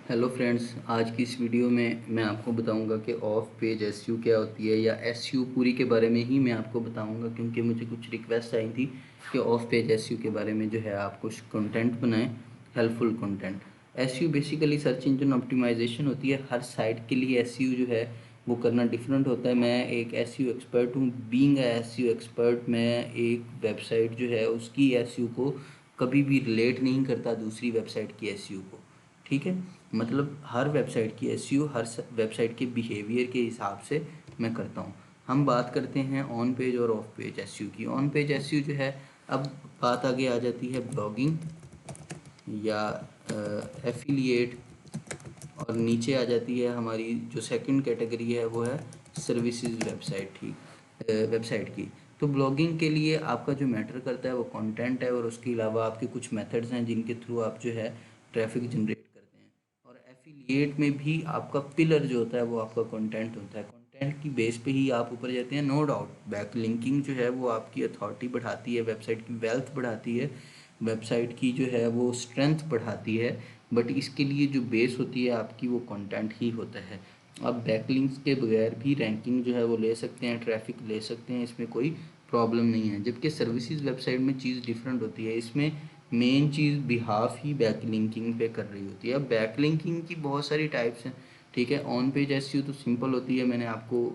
Hello friends, आज की इस वीडियो में मैं आपको बताऊंगा कि ऑफ पेज एसईओ क्या होती है या एसईओ पूरी के बारे में ही मैं आपको बताऊंगा, क्योंकि मुझे कुछ रिक्वेस्ट आई थी कि ऑफ पेज एसईओ के बारे में जो है आप कुछ कंटेंट बनाएं, helpful content. SEO basically search engine optimization होती है। हर साइट के लिए एसईओ जो है वो करना डिफरेंट होता है। मैं एक एसईओ एक्सपर्ट हूँ। बीइंग अ एसईओ एक्सपर्ट, मैं एक वेबसाइट जो है उसकी एसईओ को कभी भी रिलेट नहीं करता दूसरी वेबसाइट की एसईओ को। ठीक है, मतलब हर वेबसाइट की एसईओ हर वेबसाइट के बिहेवियर के हिसाब से मैं करता हूँ। हम बात करते हैं ऑन पेज और ऑफ पेज एसईओ की। ऑन पेज एसईओ जो है, अब बात आगे आ जाती है ब्लॉगिंग या एफिलिएट, और नीचे आ जाती है हमारी जो सेकंड कैटेगरी है वो है सर्विसेज वेबसाइट, ठीक वेबसाइट की। तो ब्लॉगिंग के लिए आपका जो मैटर करता है वो कंटेंट है, और उसके अलावा आपके कुछ मेथड्स हैं जिनके थ्रू आप जो है ट्रैफिक जनरेट करते हैं। और एफिलिएट में भी आपका पिलर जो होता है वो आपका कंटेंट होता है। कंटेंट की बेस पे ही आप ऊपर जाते हैं, नो डाउट। बैक लिंकिंग जो है वो आपकी अथॉरिटी बढ़ाती है, वेबसाइट की वेल्थ बढ़ाती है, वेबसाइट की जो है वो स्ट्रेंथ बढ़ाती है। बट इसके लिए जो बेस होती है आपकी वो कंटेंट ही होता है। आप बैकलिंक्स के बगैर भी रैंकिंग जो है वो ले सकते हैं, ट्रैफिक ले सकते हैं, इसमें कोई प्रॉब्लम नहीं है। जबकि सर्विसेज वेबसाइट में चीज़ डिफरेंट होती है। इसमें मेन चीज़ बिहाफ ही बैकलिंकिंग पे कर रही होती है। अब बैकलिंकिंग की बहुत सारी टाइप्स हैं। ठीक है, ऑन पेज एसईओ तो सिंपल होती है। मैंने आपको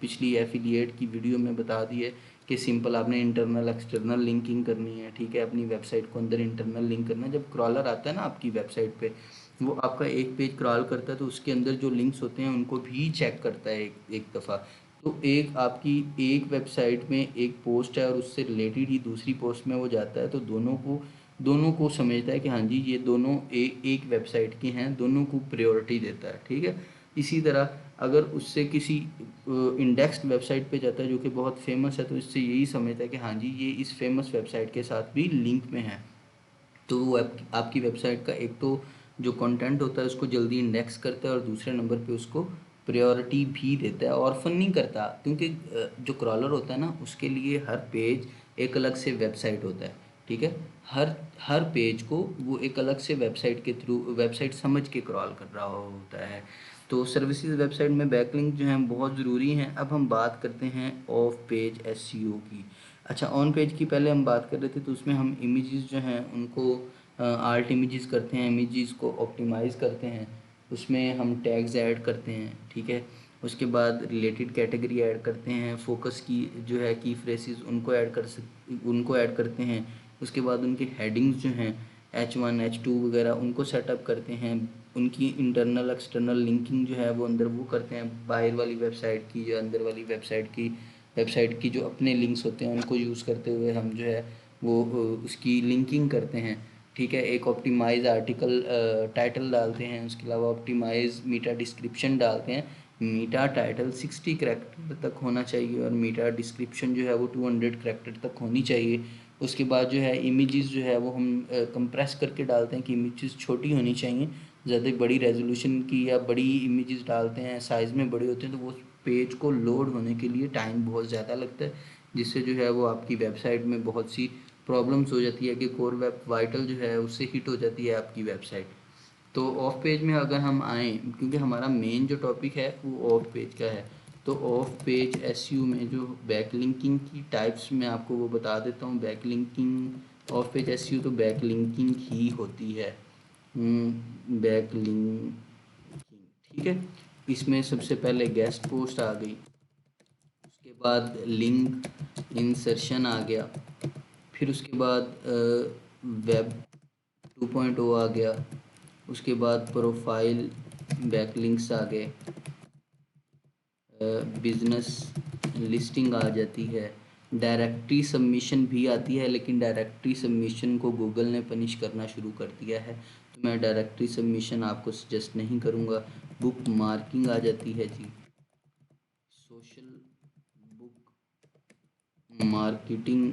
पिछली एफिलिएट की वीडियो में बता दी है कि सिंपल आपने इंटरनल एक्सटर्नल लिंकिंग करनी है। ठीक है, अपनी वेबसाइट को अंदर इंटरनल लिंक करना है। जब क्रॉलर आता है ना आपकी वेबसाइट पे, वो आपका एक पेज क्रॉल करता है तो उसके अंदर जो लिंक्स होते हैं उनको भी चेक करता है एक एक दफ़ा। तो एक आपकी एक वेबसाइट में एक पोस्ट है और उससे रिलेटेड ही दूसरी पोस्ट में वो जाता है, तो दोनों को समझता है कि हाँ जी ये दोनों एक वेबसाइट के हैं, दोनों को प्रायोरिटी देता है। ठीक है, इसी तरह अगर उससे किसी इंडेक्स्ड वेबसाइट पे जाता है जो कि बहुत फेमस है, तो इससे यही समझता है कि हाँ जी ये इस फेमस वेबसाइट के साथ भी लिंक में है। तो वो आपकी वेबसाइट का एक तो जो कंटेंट होता है उसको जल्दी इंडेक्स करता है, और दूसरे नंबर पे उसको प्रायोरिटी भी देता है। ऑर्फन नहीं करता, क्योंकि जो क्रॉलर होता है ना उसके लिए हर पेज एक अलग से वेबसाइट होता है। ठीक है, हर हर पेज को वो एक अलग से वेबसाइट के थ्रू वेबसाइट समझ के क्रॉल कर रहा होता है। तो सर्विसेज वेबसाइट में बैकलिंक जो हैं बहुत ज़रूरी हैं। अब हम बात करते हैं ऑफ पेज एसईओ की। अच्छा, ऑन पेज की पहले हम बात कर रहे थे, तो उसमें हम इमेजेस जो हैं उनको आर्ट इमेजेस करते हैं, इमेजेस को ऑप्टिमाइज़ करते हैं, उसमें हम टैग्स ऐड करते हैं। ठीक है, उसके बाद रिलेटेड कैटेगरी ऐड करते हैं, फोकस की जो है की फ्रेसेस उनको ऐड करते हैं। उसके बाद उनकी हेडिंग्स जो हैं H1 H2 वगैरह उनको सेटअप करते हैं। उनकी इंटरनल एक्सटर्नल लिंकिंग जो है वो अंदर वो करते हैं, बाहर वाली वेबसाइट की जो अंदर वाली वेबसाइट की जो अपने लिंक्स होते हैं उनको यूज़ करते हुए हम जो है वो उसकी लिंकिंग करते हैं। ठीक है, एक ऑप्टिमाइज़ आर्टिकल टाइटल डालते हैं, उसके अलावा ऑप्टिमाइज़ मीटा डिस्क्रिप्शन डालते हैं। मीटा टाइटल 60 करैक्टर तक होना चाहिए और मीटा डिस्क्रिप्शन जो है वो 200 करैक्टर तक होनी चाहिए। उसके बाद जो है इमेजेस जो है वो हम कंप्रेस करके डालते हैं कि इमेजेस छोटी होनी चाहिए। ज़्यादा बड़ी रेजोल्यूशन की या बड़ी इमेजेस डालते हैं, साइज़ में बड़े होते हैं, तो वो पेज को लोड होने के लिए टाइम बहुत ज़्यादा लगता है, जिससे जो है वो आपकी वेबसाइट में बहुत सी प्रॉब्लम्स हो जाती है कि कोर वेब वाइटल जो है उससे हिट हो जाती है आपकी वेबसाइट। तो ऑफ पेज में अगर हम आएँ, क्योंकि हमारा मेन जो टॉपिक है वो ऑफ पेज का है, तो ऑफ पेज एसईओ में जो बैकलिंकिंग की टाइप्स मैं आपको वो बता देता हूँ। बैकलिंकिंग ऑफ पेज एसईओ तो बैकलिंकिंग ही होती है। बैकलिंकिंग, ठीक है। इसमें सबसे पहले गेस्ट पोस्ट आ गई, उसके बाद लिंक इंसर्शन आ गया, फिर उसके बाद वेब 2.0 आ गया, उसके बाद प्रोफाइल बैकलिंक्स आ गए, बिजनेस लिस्टिंग आ जाती है, डायरेक्टरी सबमिशन भी आती है, लेकिन डायरेक्टरी सबमिशन को गूगल ने पनिश करना शुरू कर दिया है, तो मैं डायरेक्टरी सबमिशन आपको सजेस्ट नहीं करूँगा। बुक मार्किंग आ जाती है जी, सोशल बुक मार्केटिंग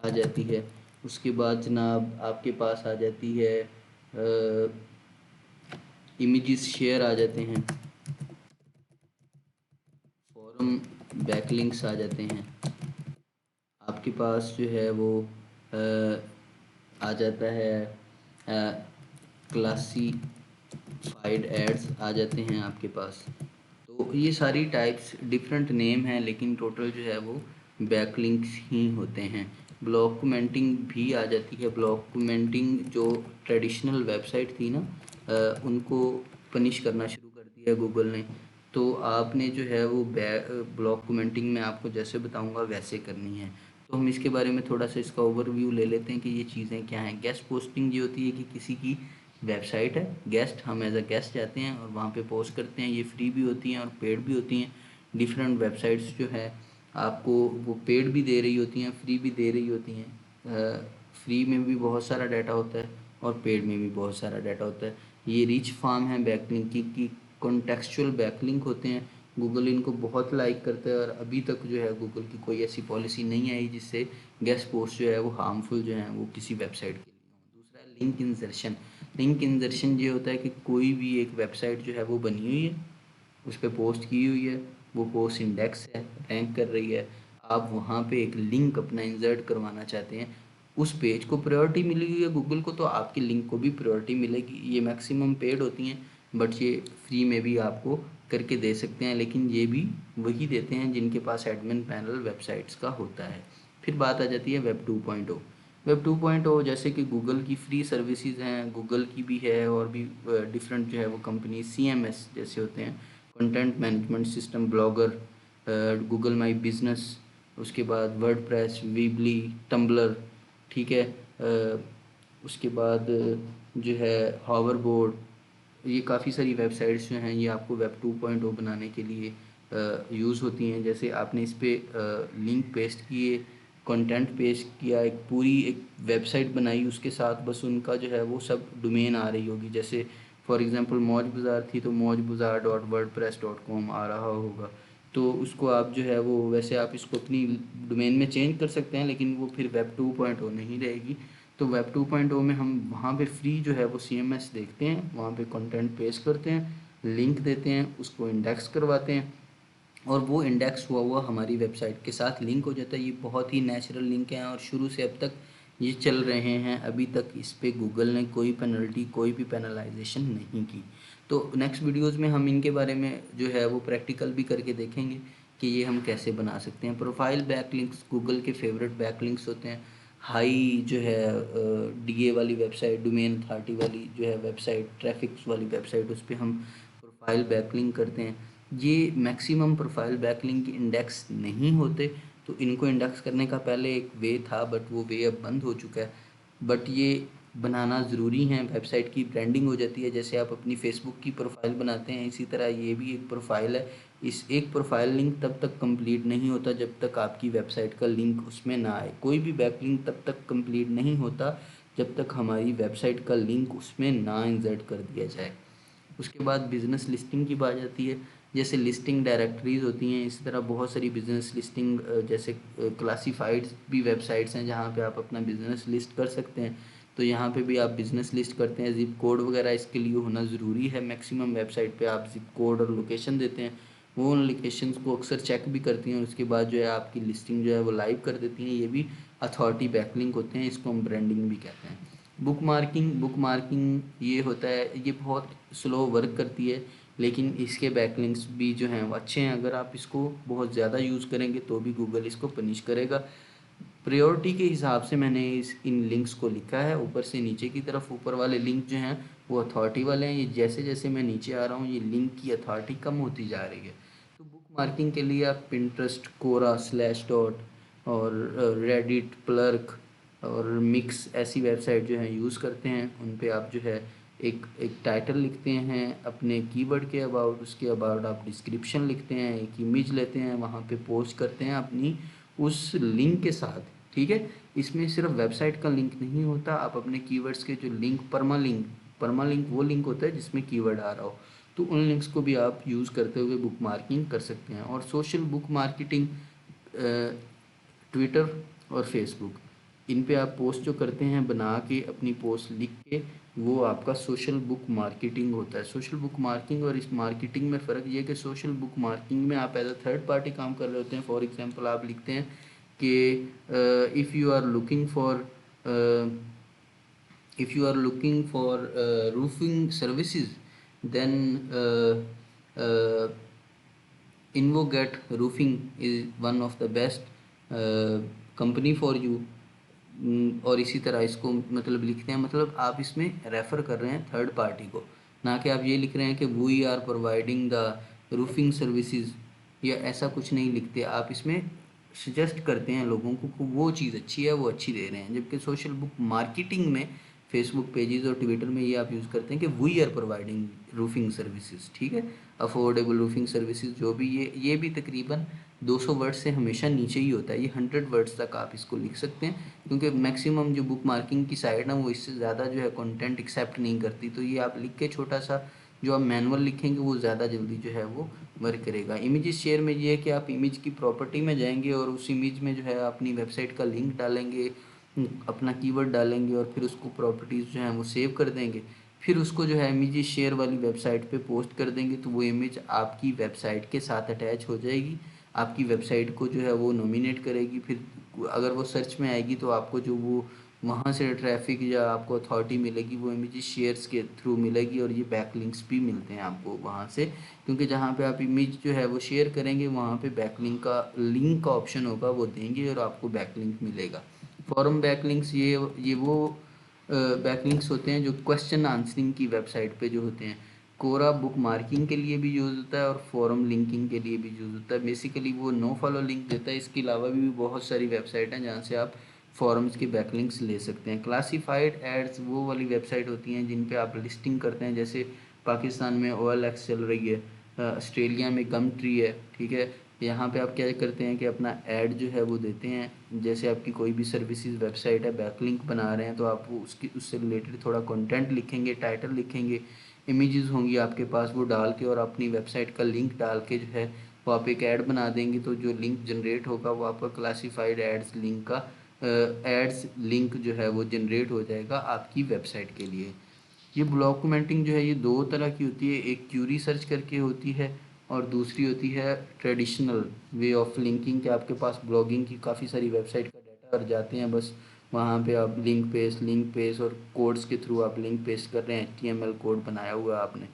आ जाती है। उसके बाद जनाब आपके पास आ जाती है इमेजेस शेयर आ जाते हैं, फॉरम बैकलिंक्स आ जाते हैं, आपके पास जो है वो आ जाता है क्लासी क्वालिफाइड एड्स आ जाते हैं आपके पास। तो ये सारी टाइप्स डिफरेंट नेम हैं, लेकिन टोटल जो है वो बैकलिंक्स ही होते हैं। ब्लॉक कमेंटिंग भी आ जाती है। ब्लॉक कमेंटिंग जो ट्रेडिशनल वेबसाइट थी ना, उनको पनिश करना शुरू कर दिया गूगल ने। तो आपने जो है वो ब्लॉक कमेंटिंग में आपको जैसे बताऊंगा वैसे करनी है। तो हम इसके बारे में थोड़ा सा इसका ओवरव्यू ले लेते हैं कि ये चीज़ें क्या हैं। गेस्ट पोस्टिंग ये होती है कि किसी की वेबसाइट है, गेस्ट, हम एज अ गेस्ट जाते हैं और वहाँ पे पोस्ट करते हैं। ये फ्री भी होती हैं और पेड भी होती हैं। डिफरेंट वेबसाइट्स जो है आपको वो पेड भी दे रही होती हैं, फ्री भी दे रही होती हैं। फ्री में भी बहुत सारा डाटा होता है और पेड में भी बहुत सारा डाटा होता है। ये रिच फार्म है बैकलिंक की कॉन्टेक्चुअल बैकलिंक होते हैं। गूगल इनको बहुत लाइक करता है और अभी तक जो है गूगल की कोई ऐसी पॉलिसी नहीं आई जिससे गेस्ट पोस्ट जो है वो हार्मफुल जो है वो किसी वेबसाइट के लिए हो। दूसरा है लिंक इंसर्शन। लिंक इंसर्शन ये होता है कि कोई भी एक वेबसाइट जो है वो बनी हुई है, उस पर पोस्ट की हुई है, वो पोस्ट इंडेक्स है, रैंक कर रही है, आप वहाँ पे एक लिंक अपना इंसर्ट करवाना चाहते हैं। उस पेज को प्रायोरिटी मिली हुई है गूगल को, तो आपकी लिंक को भी प्रायोरिटी मिलेगी। ये मैक्सिमम पेड होती हैं, बट ये फ्री में भी आपको करके दे सकते हैं, लेकिन ये भी वही देते हैं जिनके पास एडमिन पैनल वेबसाइट्स का होता है। फिर बात आ जाती है वेब 2.0। वेब 2.0 जैसे कि गूगल की फ्री सर्विसेज हैं, गूगल की भी है और भी डिफरेंट जो है वो कंपनी CMS जैसे होते हैं, content management system, blogger, Google my business, उसके बाद वर्डप्रेस, वीबली, टम्बलर, ठीक है। उसके बाद जो है हावरबोर्ड, ये काफ़ी सारी वेबसाइट्स जो हैं ये आपको वेब 2.0 बनाने के लिए यूज़ होती हैं। जैसे आपने इस पर लिंक पेस्ट किए, कंटेंट पेस्ट किया, एक पूरी एक वेबसाइट बनाई, उसके साथ बस उनका जो है वो सब डोमेन आ रही होगी। जैसे फॉर एग्जांपल मौज बाज़ार थी तो मौज बाज़ार .wordpress.com आ रहा होगा। तो उसको आप जो है वो वैसे आप इसको अपनी डोमेन में चेंज कर सकते हैं, लेकिन वो फिर वेब 2.0 नहीं रहेगी। तो वेब 2.0 में हम वहाँ पे फ्री जो है वो CMS देखते हैं, वहाँ पे कंटेंट पेस्ट करते हैं, लिंक देते हैं, उसको इंडेक्स करवाते हैं और वो इंडेक्स हुआ हुआ हमारी वेबसाइट के साथ लिंक हो जाता है। ये बहुत ही नेचुरल लिंक हैं और शुरू से अब तक ये चल रहे हैं। अभी तक इस पे गूगल ने कोई पेनल्टी, कोई भी पेनलाइजेशन नहीं की। तो नेक्स्ट वीडियोस में हम इनके बारे में जो है वो प्रैक्टिकल भी करके देखेंगे कि ये हम कैसे बना सकते हैं। प्रोफाइल बैकलिंक्स गूगल के फेवरेट बैकलिंक्स होते हैं। हाई जो है DA वाली वेबसाइट, डोमेन अथॉरिटी वाली जो है वेबसाइट, ट्रैफिक्स वाली वेबसाइट, उस पर हम प्रोफाइल बैकलिंक करते हैं। ये मैक्सिमम प्रोफाइल बैकलिंक इंडेक्स नहीं होते, तो इनको इंडेक्स करने का पहले एक वे था, बट वो वे अब बंद हो चुका है। बट ये बनाना ज़रूरी है, वेबसाइट की ब्रांडिंग हो जाती है। जैसे आप अपनी फेसबुक की प्रोफाइल बनाते हैं, इसी तरह ये भी एक प्रोफाइल है। इस एक प्रोफाइल लिंक तब तक कंप्लीट नहीं होता जब तक आपकी वेबसाइट का लिंक उसमें ना आए। कोई भी बैकलिंक तब तक कंप्लीट नहीं होता जब तक हमारी वेबसाइट का लिंक उसमें ना इंसर्ट कर दिया जाए। उसके बाद बिज़नेस लिस्टिंग की बात आती है। जैसे लिस्टिंग डायरेक्टरीज होती हैं, इसी तरह बहुत सारी बिज़नेस लिस्टिंग जैसे क्लासीफाइड भी वेबसाइट्स हैं जहाँ पे आप अपना बिज़नेस लिस्ट कर सकते हैं। तो यहाँ पे भी आप बिज़नेस लिस्ट करते हैं। ज़िप कोड वगैरह इसके लिए होना ज़रूरी है। मैक्सिमम वेबसाइट पे आप ज़िप कोड और लोकेशन देते हैं, वो उन लोकेशंस को अक्सर चेक भी करती हैं और उसके बाद जो है आपकी लिस्टिंग जो है वो लाइव कर देती हैं। ये भी अथॉरिटी बैकलिंक होते हैं, इसको हम ब्रांडिंग भी कहते हैं। बुक मार्किंग ये होता है, ये बहुत स्लो वर्क करती है, लेकिन इसके बैकलिंक्स भी जो हैं वो अच्छे हैं। अगर आप इसको बहुत ज़्यादा यूज़ करेंगे तो भी गूगल इसको पनिश करेगा। प्रायोरिटी के हिसाब से मैंने इन लिंक्स को लिखा है ऊपर से नीचे की तरफ। ऊपर वाले लिंक जो हैं वो अथॉरिटी वाले हैं। ये जैसे जैसे मैं नीचे आ रहा हूँ ये लिंक की अथॉरिटी कम होती जा रही है। तो बुक मार्किंग के लिए आप पिंटरेस्ट, कोरा, स्लैश डॉट और रेडिट, प्लर्क और मिक्स ऐसी वेबसाइट जो है यूज़ करते हैं। उन पे आप जो है एक टाइटल लिखते हैं अपने कीवर्ड के अबाउट, उसके अबाउट आप डिस्क्रिप्शन लिखते हैं, एक इमेज लेते हैं, वहाँ पे पोस्ट करते हैं अपनी उस लिंक के साथ, ठीक है। इसमें सिर्फ वेबसाइट का लिंक नहीं होता, आप अपने कीवर्ड्स के जो लिंक, परमालिंक वो लिंक होता है जिसमें कीवर्ड आ रहा हो, तो उन लिंक्स को भी आप यूज़ करते हुए बुक मार्किंग कर सकते हैं। और सोशल बुक मार्केटिंग, ट्विटर और फेसबुक, इन पे आप पोस्ट जो करते हैं बना के अपनी पोस्ट लिख के, वो आपका सोशल बुक मार्केटिंग होता है। सोशल बुक मार्किंग और इस मार्केटिंग में फ़र्क ये है कि सोशल बुक मार्किंग में आप एज अ थर्ड पार्टी काम कर रहे होते हैं। फॉर एग्जांपल आप लिखते हैं कि if you are looking for if you are looking for roofing services, then InvoGet Roofing is one of the best company for you. और इसी तरह इसको मतलब लिखते हैं, मतलब आप इसमें रेफ़र कर रहे हैं थर्ड पार्टी को, ना कि आप ये लिख रहे हैं कि we are providing the roofing services, या ऐसा कुछ नहीं लिखते। आप इसमें सजेस्ट करते हैं लोगों को वो चीज़ अच्छी है, वो अच्छी दे रहे हैं। जबकि सोशल बुक मार्केटिंग में फेसबुक पेजेस और ट्विटर में ये आप यूज़ करते हैं कि we are providing roofing services, ठीक है, अफोर्डेबल रूफिंग सर्विसेज जो भी। ये भी तकरीबन 200 वर्ड्स से हमेशा नीचे ही होता है। ये 100 वर्ड्स तक आप इसको लिख सकते हैं, क्योंकि मैक्सिमम जो बुक मार्किंग की साइट ना वो इससे ज़्यादा जो है कंटेंट एक्सेप्ट नहीं करती। तो ये आप लिख के छोटा सा जो आप मैनुअल लिखेंगे वो ज़्यादा जल्दी जो है वो वर्क करेगा। इमेजेस शेयर में ये है कि आप इमेज की प्रॉपर्टी में जाएंगे और उस इमेज में जो है अपनी वेबसाइट का लिंक डालेंगे, अपना कीवर्ड डालेंगे और फिर उसको प्रॉपर्टीज़ जो हैं वो सेव कर देंगे। फिर उसको जो है इमेज शेयर वाली वेबसाइट पे पोस्ट कर देंगे, तो वो इमेज आपकी वेबसाइट के साथ अटैच हो जाएगी, आपकी वेबसाइट को जो है वो नॉमिनेट करेगी। फिर अगर वो सर्च में आएगी तो आपको जो वो वहाँ से ट्रैफिक या आपको अथॉरिटी मिलेगी वो इमेज शेयर्स के थ्रू मिलेगी, और ये बैकलिंक्स भी मिलते हैं आपको वहाँ से, क्योंकि जहाँ पे आप इमेज जो है वो शेयर करेंगे वहाँ पे लिंक का ऑप्शन होगा, वो देंगे और आपको बैकलिंक मिलेगा। फॉरम बैकलिंक्स ये वो बैकलिंक्स होते हैं जो क्वेश्चन आंसरिंग की वेबसाइट पे जो होते हैं। कोरा बुक मार्किंग के लिए भी यूज़ होता है और फॉरम लिंकिंग के लिए भी यूज़ होता है। बेसिकली वो नो फॉलो लिंक देता है। इसके अलावा भी बहुत सारी वेबसाइट हैं जहाँ से आप फॉरम्स के बैकलिंक्स ले सकते हैं। क्लासिफाइड एड्स वो वाली वेबसाइट होती हैं जिन पे आप लिस्टिंग करते हैं, जैसे पाकिस्तान में OLX चल रही है, ऑस्ट्रेलिया में गम ट्री है, ठीक है। यहाँ पे आप क्या करते हैं कि अपना ऐड जो है वो देते हैं। जैसे आपकी कोई भी सर्विसेज वेबसाइट है, बैकलिंक बना रहे हैं, तो आप उससे रिलेटेड थोड़ा कंटेंट लिखेंगे, टाइटल लिखेंगे, इमेजेस होंगी आपके पास, वो डाल के और अपनी वेबसाइट का लिंक डाल के जो है वो आप एक ऐड बना देंगे। तो जो लिंक जनरेट होगा वो आपका क्लासिफाइड एड्स लिंक का एड्स लिंक जो है वो जनरेट हो जाएगा आपकी वेबसाइट के लिए। ये ब्लॉग कमेंटिंग जो है ये दो तरह की होती है, एक क्यूरी सर्च करके होती है और दूसरी होती है ट्रेडिशनल वे ऑफ लिंकिंग, के आपके पास ब्लॉगिंग की काफ़ी सारी वेबसाइट का डाटा और जाते हैं, बस वहाँ पे आप लिंक पेस्ट और कोड्स के थ्रू आप लिंक पेस्ट कर रहे हैं, HTML कोड बनाया हुआ है आपने।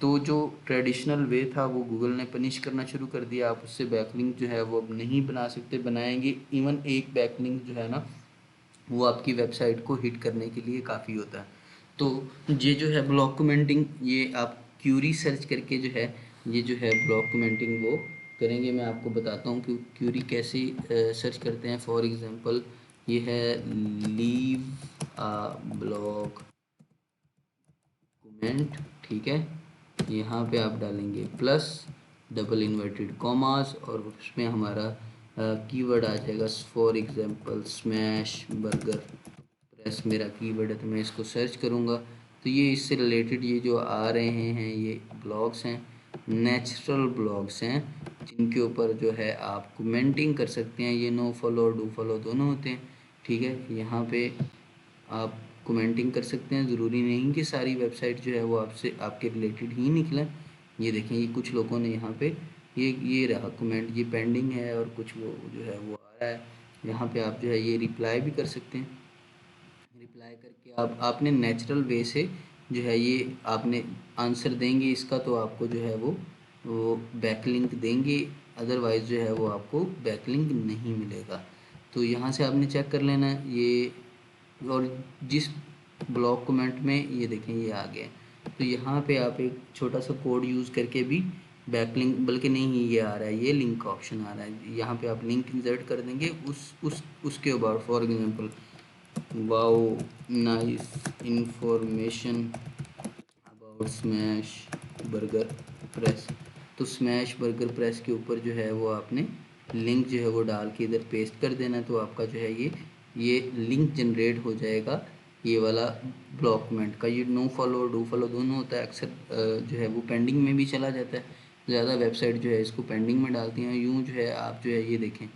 तो जो ट्रेडिशनल वे था वो गूगल ने पनिश करना शुरू कर दिया। आप उससे बैकलिंक जो है वो अब नहीं बना सकते, बनाएंगे इवन एक बैकलिंक जो है ना वो आपकी वेबसाइट को हिट करने के लिए काफ़ी होता है। तो ये जो है ब्लॉग कमेंटिंग, ये आप क्यूरी सर्च करके जो है ये जो है ब्लॉग कमेंटिंग वो करेंगे। मैं आपको बताता हूँ कि क्यूरी कैसे सर्च करते हैं। फॉर एग्जांपल ये है लीव आ ब्लॉग कमेंट, ठीक है। यहाँ पे आप डालेंगे प्लस डबल इन्वर्टेड कॉमास और उसमें हमारा कीवर्ड आ जाएगा। For example smash burger press मेरा कीवर्ड है, तो मैं इसको सर्च करूँगा तो ये इससे रिलेटेड ये जो आ रहे हैं ये ब्लॉग्स हैं, नेचुरल ब्लॉग्स हैं जिनके ऊपर जो है आप कमेंटिंग कर सकते हैं। ये नो फॉलो और डू फॉलो दोनों होते हैं, ठीक है। यहाँ पे आप कमेंटिंग कर सकते हैं, ज़रूरी नहीं कि सारी वेबसाइट जो है वो आपसे आपके रिलेटेड ही निकलें। ये देखें ये कुछ लोगों ने यहाँ पे ये रहा कमेंट, ये पेंडिंग है और कुछ वो जो है वो आ रहा है। यहाँ पे आप जो है ये रिप्लाई भी कर सकते हैं। रिप्लाई करके आपने नेचुरल वे से जो है ये आपने आंसर देंगे इसका, तो आपको जो है वो बैकलिंक देंगे, अदरवाइज़ जो है वो आपको बैकलिंक नहीं मिलेगा। तो यहाँ से आपने चेक कर लेना है ये, और जिस ब्लॉग कमेंट में ये देखें ये आ गया, तो यहाँ पे आप एक छोटा सा कोड यूज़ करके भी बैकलिंक, बल्कि नहीं ये आ रहा है, ये लिंक का ऑप्शन आ रहा है, यहाँ पे आप लिंक इंसर्ट कर देंगे उसके ऊपर। For example wow nice information about smash burger press, तो स्मैश बर्गर प्रेस के ऊपर जो है वो आपने लिंक जो है वो डाल के इधर पेस्ट कर देना, तो आपका जो है ये लिंक जनरेट हो जाएगा ये वाला ब्लॉक कमेंट का। ये नो फॉलो और डू फॉलो दोनों होता है, अक्सर जो है वो पेंडिंग में भी चला जाता है। ज़्यादा वेबसाइट जो है इसको पेंडिंग में डालती हैं। यूँ जो है आप जो है ये देखें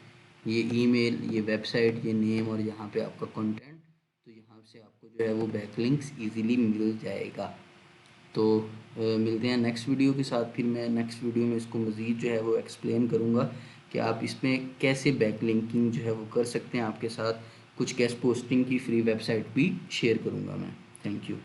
ये ईमेल, ये वेबसाइट, ये नेम और यहाँ पे आपका कंटेंट, तो यहाँ से आपको जो है वो बैकलिंक्स इजीली मिल जाएगा। तो मिलते हैं नेक्स्ट वीडियो के साथ। फिर मैं नेक्स्ट वीडियो में इसको मज़ीद जो है वो एक्सप्लेन करूँगा कि आप इसमें कैसे बैकलिंकिंग जो है वो कर सकते हैं। आपके साथ कुछ गेस्ट पोस्टिंग की फ्री वेबसाइट भी शेयर करूँगा मैं। Thank you.